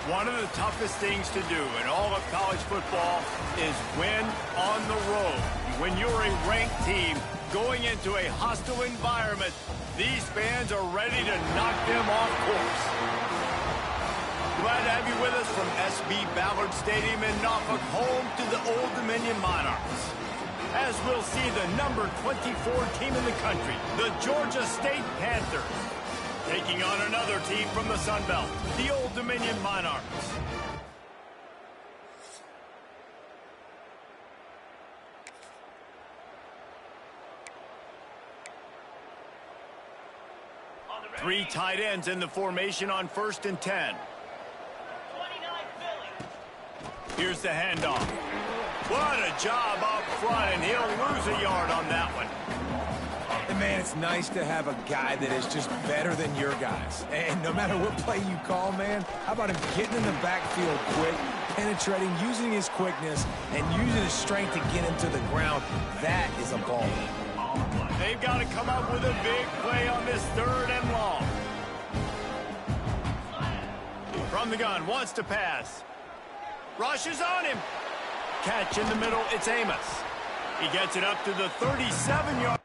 One of the toughest things to do in all of college football is win on the road. When you're a ranked team going into a hostile environment, these fans are ready to knock them off course. Glad to have you with us from SB Ballard Stadium in Norfolk, home to the Old Dominion Monarchs. As we'll see the number 24 team in the country, the Georgia State Panthers, taking on another team from the Sun Belt, the Old Dominion Monarchs. Three tight ends in the formation on 1st and 10. Here's the handoff. What a job up front, and he'll lose a yard on that one. And man, it's nice to have a guy that is just better than your guys. And no matter what play you call, man, how about him getting in the backfield quick, penetrating, using his quickness, and using his strength to get him to the ground. That is a ball. They've got to come up with a big play on this 3rd and long. From the gun, wants to pass. Rushes on him. Catch in the middle, it's Amos. He gets it up to the 37-yard.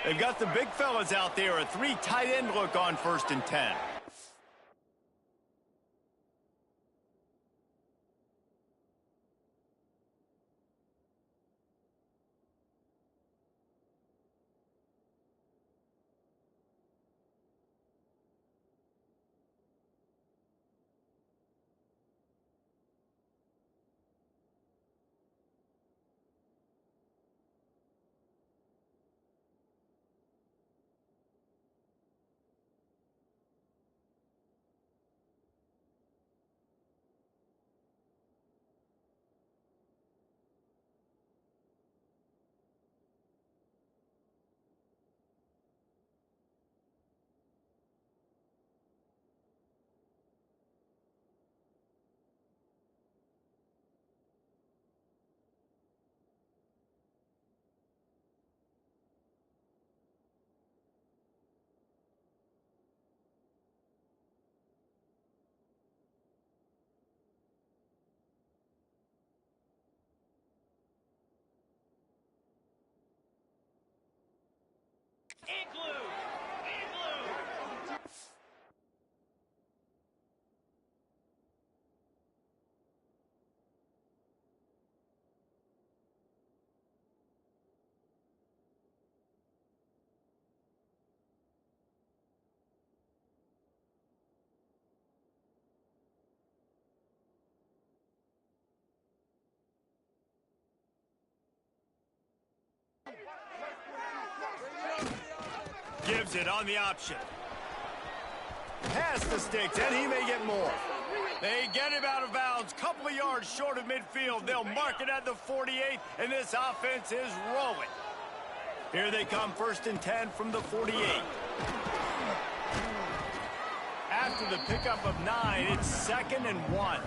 They've got the big fellas out there, a 3 tight end look on 1st and 10. Gives it on the option. Pass the sticks, and he may get more. They get him out of bounds, couple of yards short of midfield. They'll mark it at the 48, and this offense is rolling. Here they come, 1st and 10 from the 48. After the pickup of 9, it's 2nd and 1.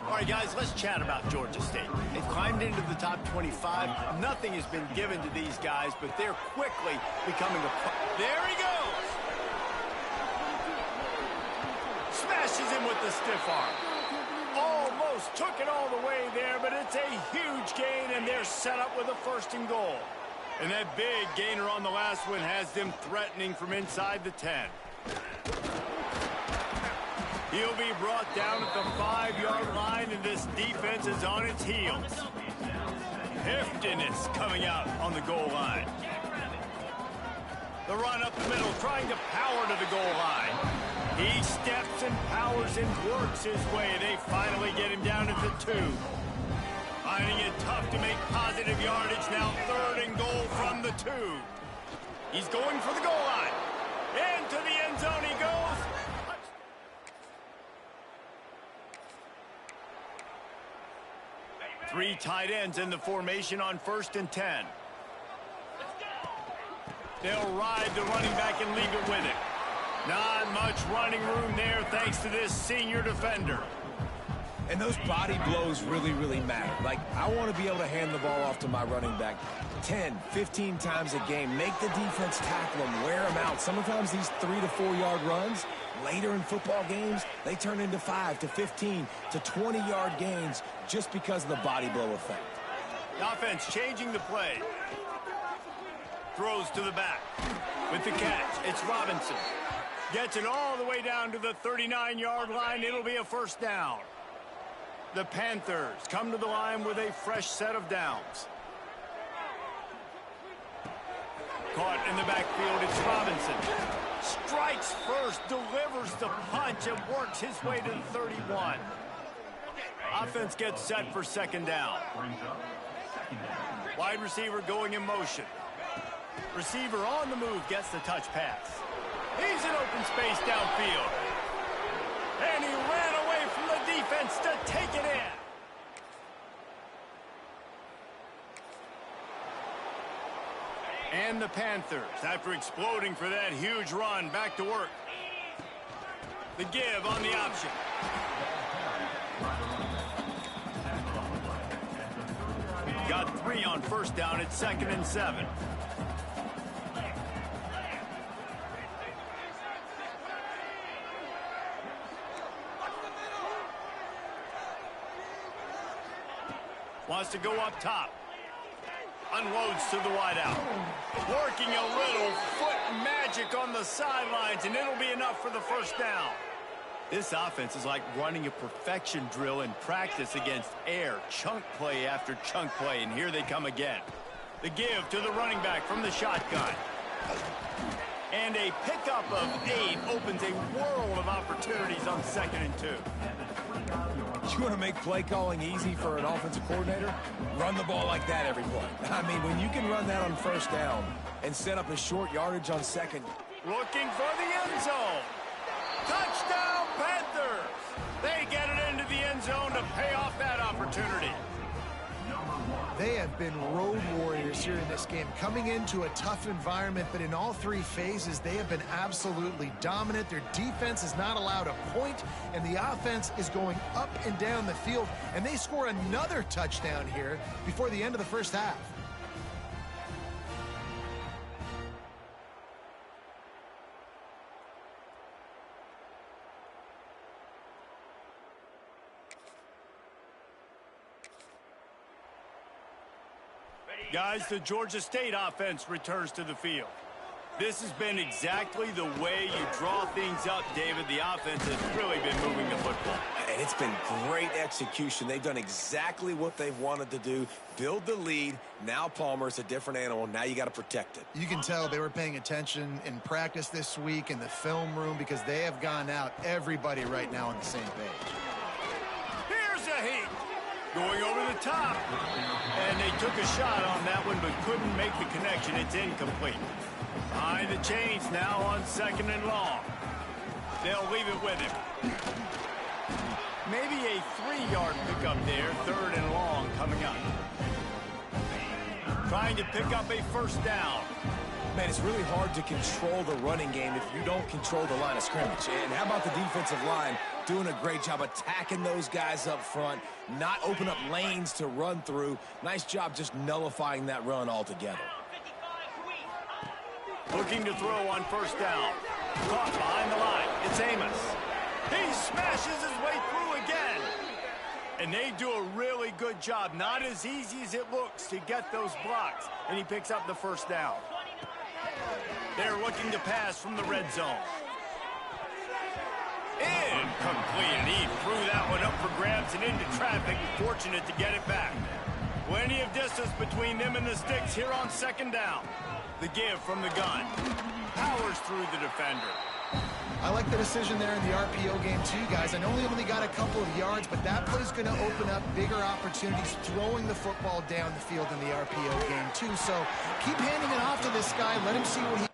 All right, guys, let's chat about Georgia State. They've climbed into the top 25. Nothing has been given to these guys, but they're quickly becoming a... There he goes! Smashes him with the stiff arm. Almost took it all the way there, but it's a huge gain, and they're set up with a 1st and goal. And that big gainer on the last one has them threatening from inside the 10. He'll be brought down at the 5-yard line, and this defense is on its heels. Heftiness coming out on the goal line. The run up the middle, trying to power to the goal line. He steps and powers and works his way. They finally get him down at the 2. Finding it tough to make positive yardage now. 3rd and goal from the 2. He's going for the goal line. Into the end zone he goes. 3 tight ends in the formation on 1st and 10. They'll ride the running back and leave it with him. Not much running room there thanks to this senior defender. And those body blows really, really matter. Like, I want to be able to hand the ball off to my running back 10, 15 times a game. Make the defense tackle them, wear them out. Sometimes these 3 to 4 yard runs, later in football games, they turn into 5 to 15 to 20 yard gains just because of the body blow effect. The offense changing the play. Throws to the back. With the catch, it's Robinson. Gets it all the way down to the 39-yard line. It'll be a first down. The Panthers come to the line with a fresh set of downs. Caught in the backfield, it's Robinson. Strikes first, delivers the punch, and works his way to the 31. Offense gets set for second down. Wide receiver going in motion. Receiver on the move gets the touch pass. He's in open space downfield. And he ran away from the defense to take it in. And the Panthers, after exploding for that huge run, back to work. The give on the option. Got 3 on first down. It's 2nd and 7. Wants to go up top. Unloads to the wideout. Working a little foot magic on the sidelines, and it'll be enough for the first down. This offense is like running a perfection drill in practice against air. Chunk play after chunk play, and here they come again. The give to the running back from the shotgun. And a pickup of 8 opens a world of opportunities on 2nd and 2. You want to make play calling easy for an offensive coordinator? Run the ball like that every play. I mean, when you can run that on first down and set up a short yardage on second. Looking for the end zone. Touchdown, Panthers! They get it into the end zone to pay off that opportunity. They have been road warriors here in this game, coming into a tough environment, but in all 3 phases, they have been absolutely dominant. Their defense is not allowed a point, and the offense is going up and down the field, and they score another touchdown here before the end of the first half. Guys, the Georgia State offense returns to the field. This has been exactly the way you draw things up, David. The offense has really been moving the football. And it's been great execution. They've done exactly what they've wanted to do. Build the lead. Now Palmer's a different animal. Now you got to protect it. You can tell they were paying attention in practice this week in the film room because they have gone out, everybody right now on the same page. Here's a heat. Going over the top. And they took a shot on that one but couldn't make the connection. It's incomplete. Behind the chains now on 2nd and long. They'll leave it with him. Maybe a 3-yard pickup there. 3rd and long coming up. Trying to pick up a first down. Man, it's really hard to control the running game if you don't control the line of scrimmage. And how about the defensive line doing a great job attacking those guys up front, not open up lanes to run through. Nice job just nullifying that run altogether. Looking to throw on first down. Caught behind the line. It's Amos. He smashes his way through again. And they do a really good job. Not as easy as it looks to get those blocks. And he picks up the first down. They're looking to pass from the red zone. Incomplete. And he threw that one up for grabs and into traffic. Fortunate to get it back. Plenty of distance between them and the sticks here on 2nd down. The give from the gun. Powers through the defender. I like the decision there in the RPO game too, guys. I know he only got a couple of yards, but that play's going to open up bigger opportunities throwing the football down the field in the RPO game too. So keep handing it off to this guy. Let him see what he...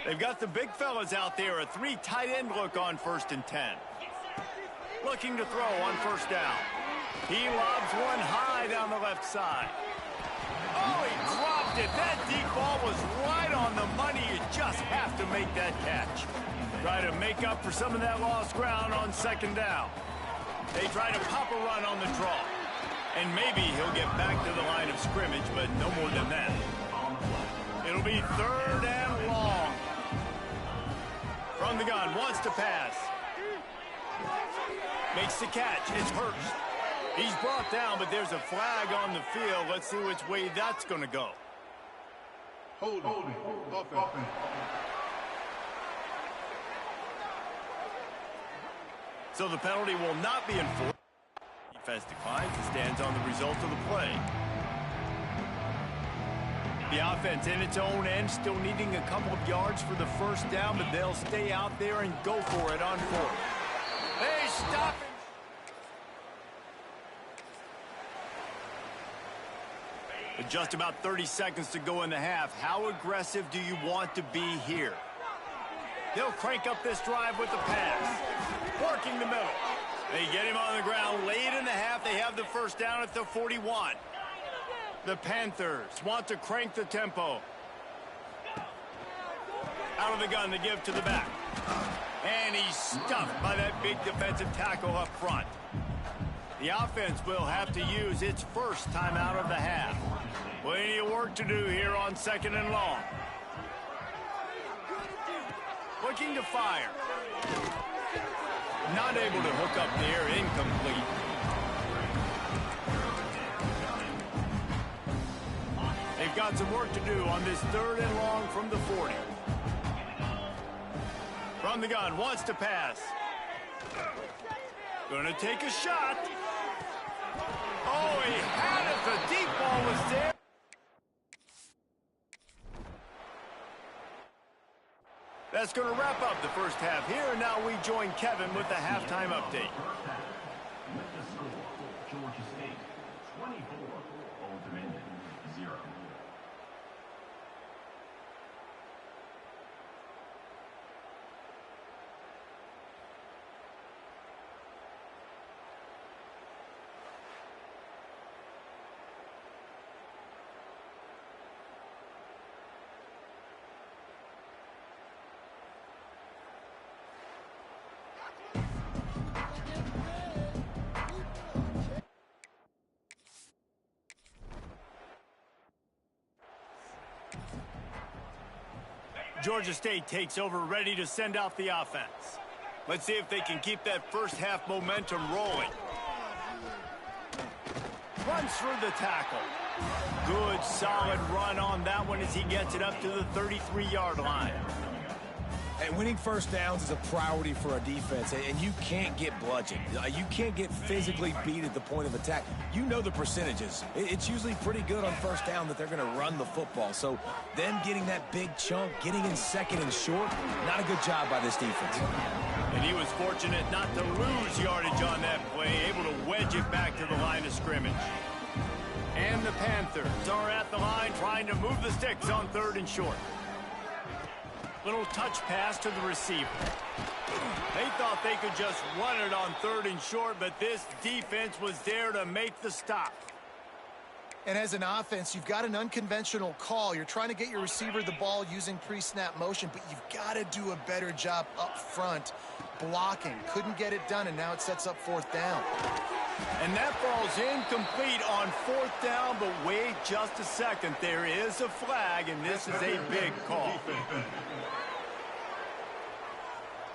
They've got the big fellas out there. A 3 tight end look on 1st and 10. Looking to throw on first down. He lobs one high down the left side. Oh, he dropped it. That deep ball was right on the money. You just have to make that catch. Try to make up for some of that lost ground on second down. They try to pop a run on the draw. And maybe he'll get back to the line of scrimmage, but no more than that. It'll be third and long. From the gun, wants to pass. Makes the catch. It's Hurst. He's brought down, but there's a flag on the field. Let's see which way that's going to go. Hold it. So the penalty will not be enforced. Defense declines and stands on the result of the play. The offense in its own end, still needing a couple of yards for the first down, but they'll stay out there and go for it on fourth. They stop it. With just about 30 seconds to go in the half, how aggressive do you want to be here? They'll crank up this drive with the pass. Working the middle. They get him on the ground late in the half. They have the first down at the 41. The Panthers want to crank the tempo. Out of the gun, they give to the back. And he's stuffed by that big defensive tackle up front. The offense will have to use its first time out of the half. Plenty of work to do here on second and long. Looking to fire. Not able to hook up there, incomplete. They've got some work to do on this third and long from the 40. From the gun, wants to pass. Gonna take a shot. Oh, he had it. The deep ball was there. That's going to wrap up the first half here, and now we join Kevin with the halftime update. With the score, Georgia State 24, Old Dominion 0. Georgia State takes over, ready to send out the offense. Let's see if they can keep that first half momentum rolling. Runs through the tackle. Good, solid run on that one as he gets it up to the 33-yard line. And winning first downs is a priority for a defense, and you can't get bludgeoned. You can't get physically beat at the point of attack. You know the percentages. It's usually pretty good on first down that they're going to run the football. So them getting that big chunk, getting in second and short, not a good job by this defense. And he was fortunate not to lose yardage on that play, able to wedge it back to the line of scrimmage. And the Panthers are at the line trying to move the sticks on third and short. Little touch pass to the receiver. They thought they could just run it on third and short, but this defense was there to make the stop. And as an offense, you've got an unconventional call. You're trying to get your receiver the ball using pre-snap motion, but you've got to do a better job up front blocking. Couldn't get it done, and now it sets up fourth down. And that ball's incomplete on fourth down, but wait just a second. There is a flag, and this is a big call.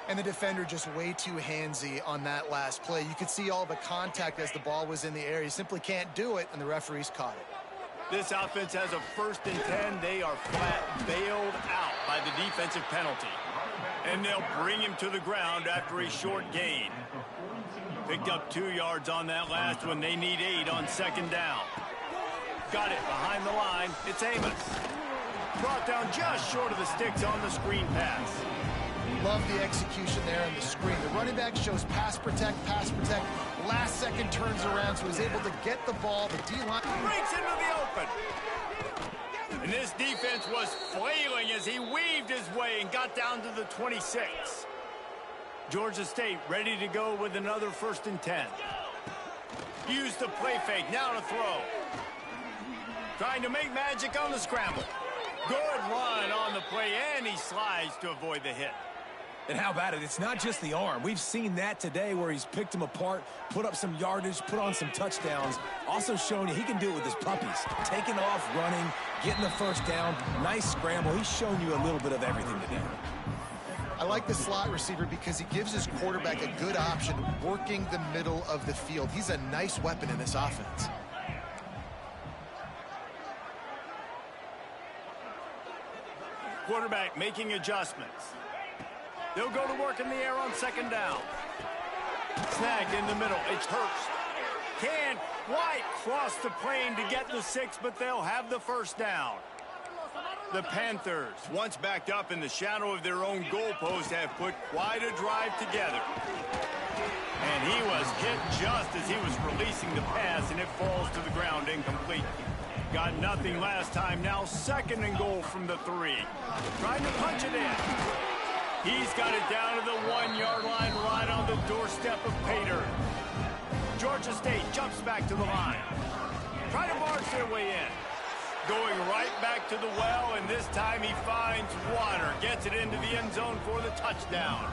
And the defender just way too handsy on that last play. You could see all the contact as the ball was in the air. He simply can't do it, and the referees caught it. This offense has a 1st and 10. They are flat bailed out by the defensive penalty. And they'll bring him to the ground after a short gain. Picked up 2 yards on that last one. They need 8 on second down. Got it behind the line. It's Amos. Brought down just short of the sticks on the screen pass. Love the execution there on the screen. The running back shows pass protect. Last second turns around, so he's able to get the ball. The D-line breaks into the open. And this defense was flailing as he weaved his way and got down to the 26. Georgia State ready to go with another 1st and 10. Use the play fake. Now to throw. trying to make magic on the scramble. Good run on the play, and he slides to avoid the hit. And how about it? It's not just the arm. We've seen that today where he's picked him apart, put up some yardage, put on some touchdowns. Also showing you he can do it with his puppies. Taking off, running, getting the first down. Nice scramble. He's shown you a little bit of everything today. I like the slot receiver because he gives his quarterback a good option working the middle of the field. He's a nice weapon in this offense. Quarterback making adjustments. They'll go to work in the air on second down. Snag in the middle. It's Hurst. Can't quite cross the plane to get the 6, but they'll have the first down. The Panthers, once backed up in the shadow of their own goalpost, have put quite a drive together. And he was hit just as he was releasing the pass, and it falls to the ground incomplete. Got nothing last time. Now 2nd and goal from the 3. Trying to punch it in. He's got it down to the 1-yard line right on the doorstep of Pater. Georgia State jumps back to the line. Try to barge their way in. Going right back to the well, and this time he finds water. Gets it into the end zone for the touchdown.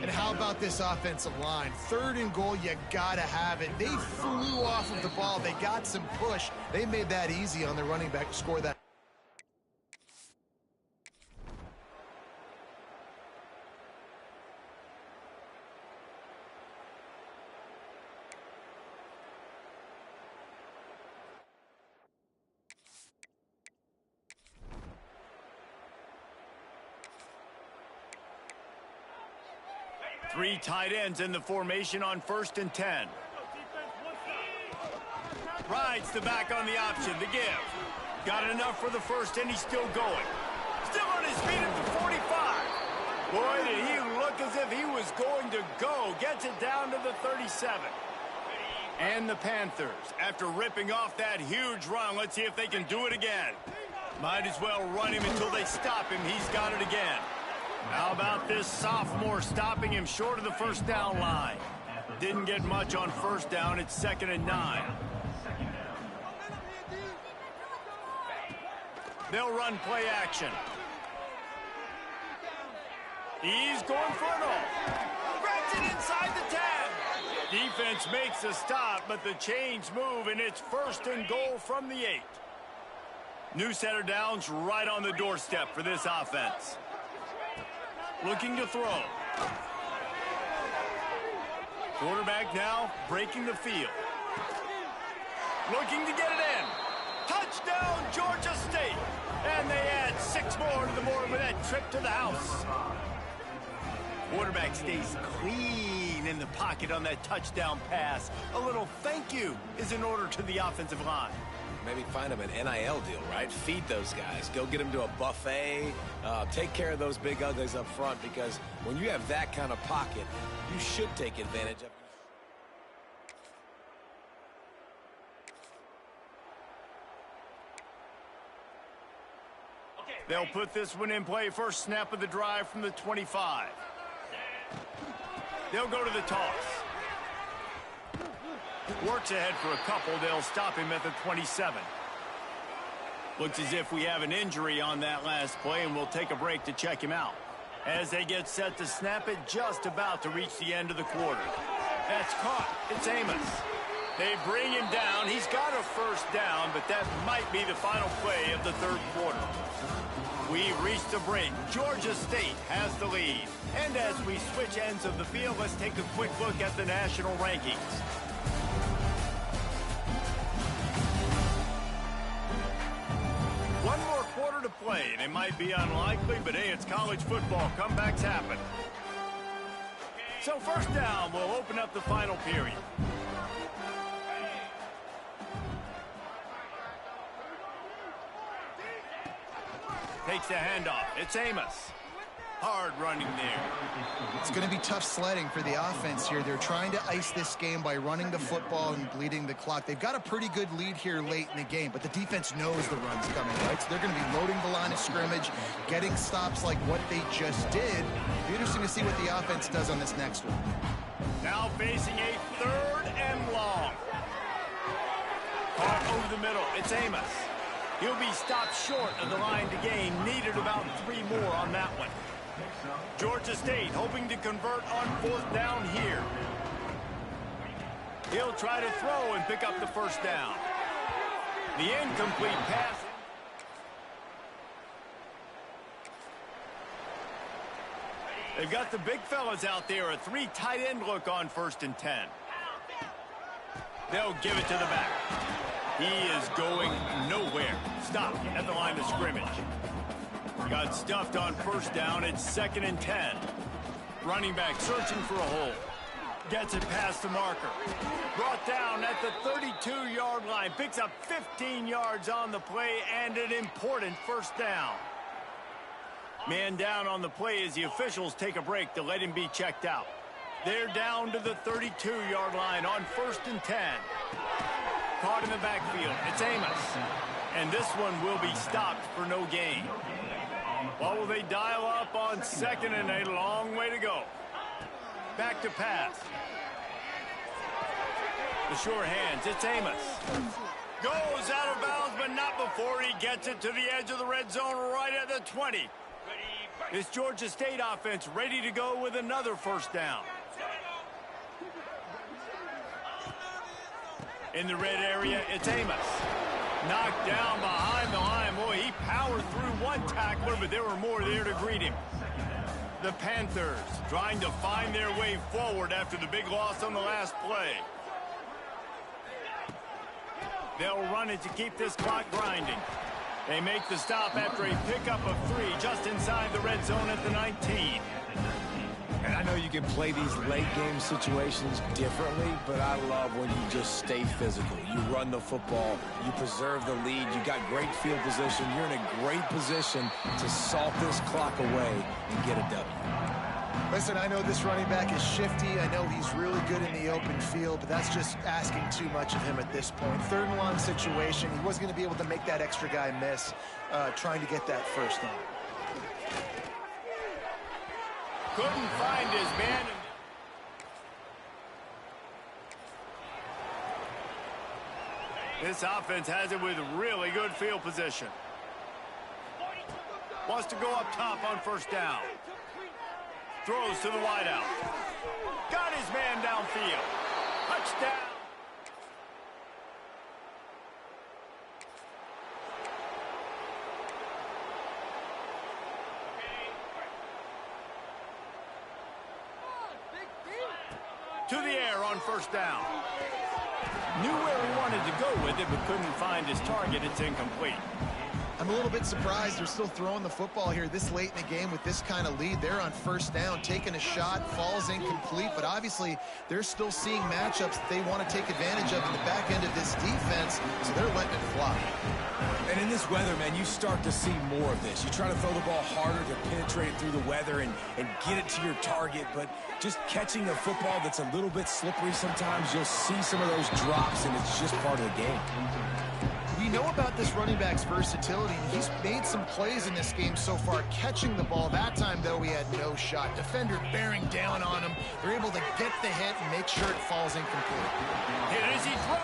And how about this offensive line? 3rd and goal, you gotta have it. They flew off of the ball. They got some push. They made that easy on the running back to score that. Three tight ends in the formation on 1st and 10. Rides the back on the option, the give. Got enough for the first, and he's still going. Still on his feet at the 45. Boy, did he look as if he was going to go. Gets it down to the 37. And the Panthers, after ripping off that huge run, let's see if they can do it again. Might as well run him until they stop him. He's got it again. How about this sophomore stopping him short of the first down line? Didn't get much on first down. It's 2nd and 9. They'll run play action. He's going for it all. Grabs it inside the 10. Defense makes a stop, but the chains move, and it's 1st and goal from the 8. New set of downs right on the doorstep for this offense. Looking to throw. Quarterback now breaking the field. Looking to get it in. Touchdown, Georgia State. And they add 6 more to the board with that trip to the house. Quarterback stays clean in the pocket on that touchdown pass. A little thank you is in order to the offensive line. Maybe find them an NIL deal, right? Feed those guys. Go get them to a buffet. Take care of those big uglies up front, because when you have that kind of pocket, you should take advantage of it. They'll put this one in play. First snap of the drive from the 25. They'll go to the toss. Works ahead for a couple. They'll stop him at the 27. Looks as if we have an injury on that last play, and we'll take a break to check him out. As they get set to snap it, just about to reach the end of the quarter. That's caught. It's Amos. They bring him down. He's got a first down, but that might be the final play of the 3rd quarter. We've reached a break. Georgia State has the lead. And as we switch ends of the field, let's take a quick look at the national rankings. One more quarter to play, and it might be unlikely, but hey, it's college football. Comebacks happen. So 1st down will open up the final period. Takes the handoff. It's Amos. Hard running there. It's going to be tough sledding for the offense here. They're trying to ice this game by running the football and bleeding the clock. They've got a pretty good lead here late in the game, but the defense knows the run's coming, right? So they're going to be loading the line of scrimmage, getting stops like what they just did. It'll be interesting to see what the offense does on this next one. Now facing a 3rd and long. Caught over the middle. It's Amos. He'll be stopped short of the line to gain. Needed about 3 more on that one. Georgia State hoping to convert on 4th down here. He'll try to throw and pick up the first down. The incomplete pass. They've got the big fellas out there. A 3 tight end look on 1st and 10. They'll give it to the back. He is going nowhere. Stop at the line of scrimmage. Got stuffed on 1st down. It's 2nd and 10. Running back searching for a hole. Gets it past the marker. Brought down at the 32-yard line. Picks up 15 yards on the play and an important 1st down. Man down on the play as the officials take a break to let him be checked out. They're down to the 32-yard line on 1st and 10. Caught in the backfield. It's Amos. And this one will be stopped for no gain. What will they dial up on 2nd and 8? A long way to go. Back to pass. The sure hands. It's Amos. Goes out of bounds, but not before he gets it to the edge of the red zone right at the 20. This Georgia State offense ready to go with another 1st down. In the red area, it's Amos. Knocked down behind the line. Boy, he powered through one tackler, but there were more there to greet him. The Panthers trying to find their way forward after the big loss on the last play. They'll run it to keep this clock grinding. They make the stop after a pickup of 3 just inside the red zone at the 19. And I know you can play these late-game situations differently, but I love when you just stay physical. You run the football, you preserve the lead, you got great field position. You're in a great position to salt this clock away and get a W. Listen, I know this running back is shifty. I know he's really good in the open field, but that's just asking too much of him at this point. 3rd and long situation. He wasn't going to be able to make that extra guy miss trying to get that 1st down. Couldn't find his man. This offense has it with really good field position. Wants to go up top on 1st down. Throws to the wideout. Got his man downfield. Touchdown. To the air on 1st down. Knew where he wanted to go with it, but couldn't find his target. It's incomplete. I'm a little bit surprised they're still throwing the football here this late in the game with this kind of lead. They're on 1st down, taking a shot, falls incomplete, but obviously they're still seeing matchups that they want to take advantage of in the back end of this defense, so they're letting it fly. And in this weather, man, you start to see more of this. You try to throw the ball harder to penetrate it through the weather and get it to your target, but just catching a football that's a little bit slippery sometimes, you'll see some of those drops, and it's just part of the game. We know about this running back's versatility. He's made some plays in this game so far, catching the ball. That time, though, he had no shot. Defender bearing down on him. They're able to get the hit and make sure it falls incomplete. Here as he throws.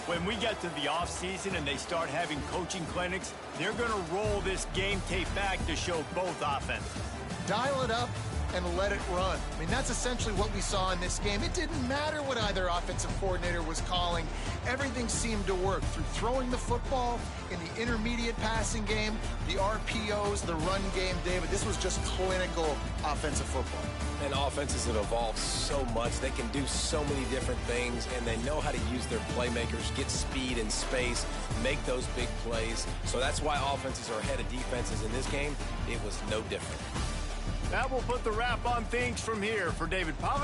When we get to the offseason and they start having coaching clinics, they're going to roll this game tape back to show both offenses. Dial it up and let it run. I mean, that's essentially what we saw in this game. It didn't matter what either offensive coordinator was calling. Everything seemed to work through throwing the football in the intermediate passing game, the RPOs, the run game, David. This was just clinical offensive football. And offenses have evolved so much. They can do so many different things, and they know how to use their playmakers, get speed and space, make those big plays. So that's why offenses are ahead of defenses in this game. It was no different. That will put the wrap on things from here for David Pollack.